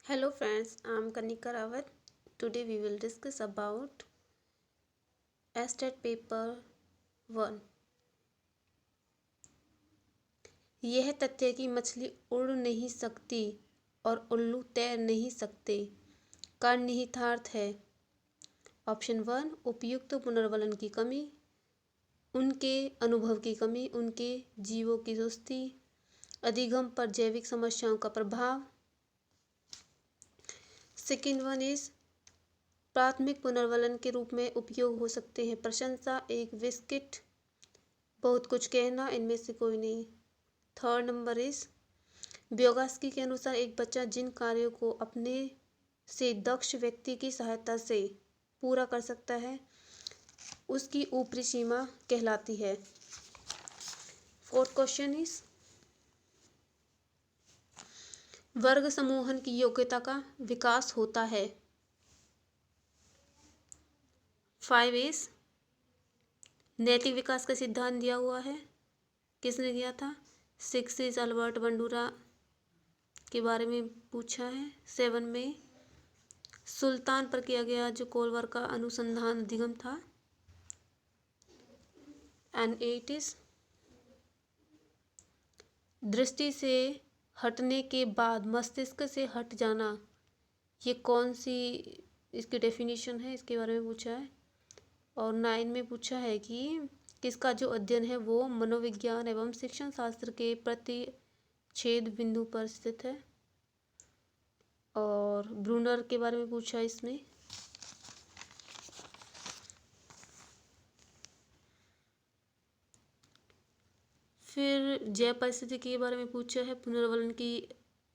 Hello friends, I'm Kanika Rawat. Today we will discuss about STAT paper 1. यह तथ्य कि मछली उड़ नहीं सकती और उल्लू तैर नहीं सकते का निहितार्थ है। ऑप्शन 1 उपयुक्त पुनर्वलन की कमी, उनके अनुभव की कमी, उनके जीवों की सुस्ती, अधिगम पर जैविक समस्याओं का प्रभाव। सेकेंड वन इज प्राथमिक पुनर्वलन के रूप में उपयोग हो सकते हैं प्रशंसा, एक बिस्किट, बहुत कुछ कहना, इनमें से कोई नहीं। थर्ड नंबर इज व्योगास्की के अनुसार एक बच्चा जिन कार्यों को अपने से दक्ष व्यक्ति की सहायता से पूरा कर सकता है उसकी ऊपरी सीमा कहलाती है। फोर्थ क्वेश्चन इज वर्ग समूहन की योग्यता का विकास होता है। 5 इज नैतिक विकास का सिद्धांत दिया हुआ है, किसने दिया था? 6 इज अल्बर्ट बंडूरा के बारे में पूछा है। 7 में सुल्तान पर किया गया जो कोलवर का अनुसंधान अधिगम था। एंड 8 इज दृष्टि से हटने के बाद मस्तिष्क से हट जाना, ये कौन सी इसकी डेफिनेशन है, इसके बारे में पूछा है। और 9 में पूछा है कि किसका जो अध्ययन है वो मनोविज्ञान एवं शिक्षण शास्त्र के प्रतिच्छेद बिंदु पर स्थित है। और ब्रूनर के बारे में पूछा है इसमें। फिर जैव परिस्थिति के बारे में पूछा है, पुनर्वलन की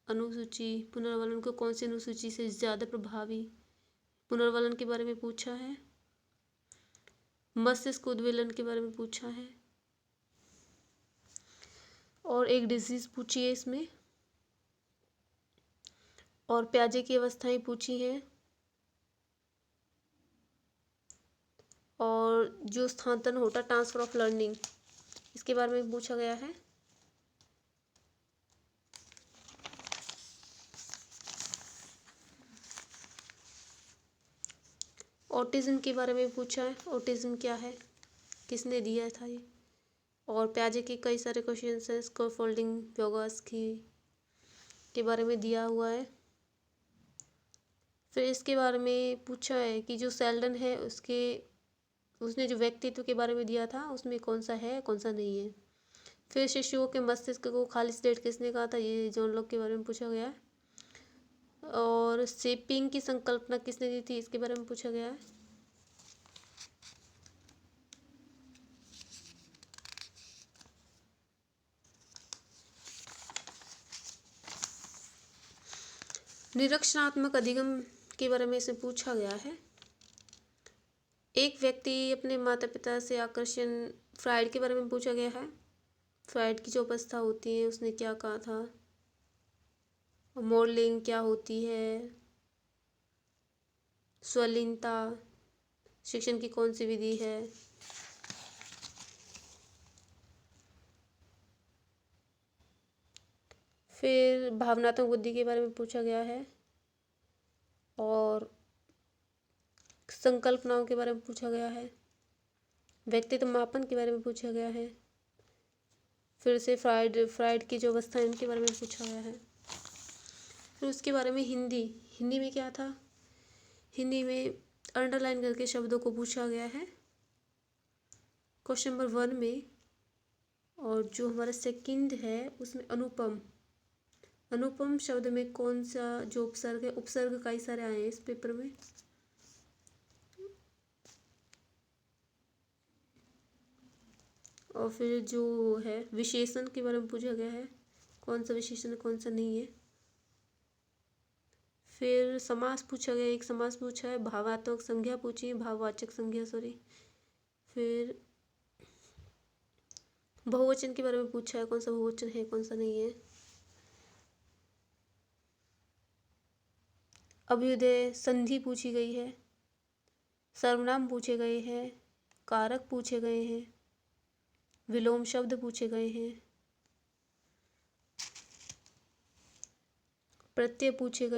अनुसूची, पुनर्वलन को कौन सी अनुसूची से ज़्यादा प्रभावी, पुनर्वलन के बारे में पूछा है। मस्तिष्क उद्वेलन के बारे में पूछा है। और एक डिजीज पूछी है इसमें। और प्याजे की अवस्थाएं पूछी हैं। और जो स्थानांतरण होता ट्रांसफर ऑफ लर्निंग, इसके बारे में पूछा गया है। ऑटिज्म के बारे में पूछा है, ऑटिज्म क्या है, किसने दिया था ये। और प्याजे के कई सारे क्वेश्चन हैं, स्कैफोल्डिंग, व्योगास्की के बारे में दिया हुआ है। फिर इसके बारे में पूछा है कि जो सेल्डन है उसने जो व्यक्तित्व के बारे में दिया था उसमें कौन सा है कौन सा नहीं है। फिर शिशुओं के मस्तिष्क को खाली स्लेट किसने कहा था, ये जॉन लॉक के बारे में पूछा गया है। और शेपिंग की संकल्पना किसने दी थी, इसके बारे में पूछा गया है। निरीक्षणात्मक अधिगम के बारे में इसे पूछा गया है। एक व्यक्ति अपने माता पिता से आकर्षण, फ्राइड के बारे में पूछा गया है। फ्राइड की जो अवस्था होती है उसने क्या कहा था। मॉडलिंग क्या होती है, स्वलीनता शिक्षण की कौन सी विधि है। फिर भावनात्मक बुद्धि के बारे में पूछा गया है। और संकल्पनाओं के बारे में पूछा गया है। व्यक्तित्व मापन के बारे में पूछा गया है। फिर से फ्राइड की जो अवस्था है उनके बारे में पूछा गया है। फिर उसके बारे में हिंदी में क्या था, हिंदी में अंडरलाइन करके शब्दों को पूछा गया है क्वेश्चन नंबर 1 में। और जो हमारा सेकंड है उसमें अनुपम शब्द में कौन सा जो उपसर्ग है, उपसर्ग कई सारे आए हैं इस पेपर में। और फिर जो है विशेषण के बारे में पूछा गया है, कौन सा विशेषण कौन सा नहीं है। फिर समास पूछा गया, एक समास पूछा है, भावात्मक संज्ञा पूछी है, भाववाचक संज्ञा सॉरी। फिर बहुवचन के बारे में पूछा है, कौन सा बहुवचन है कौन सा नहीं है। अभ्युदय संधि पूछी गई है, सर्वनाम पूछे गए हैं, कारक पूछे गए हैं, विलोम शब्द पूछे गए हैं, प्रत्यय पूछे गए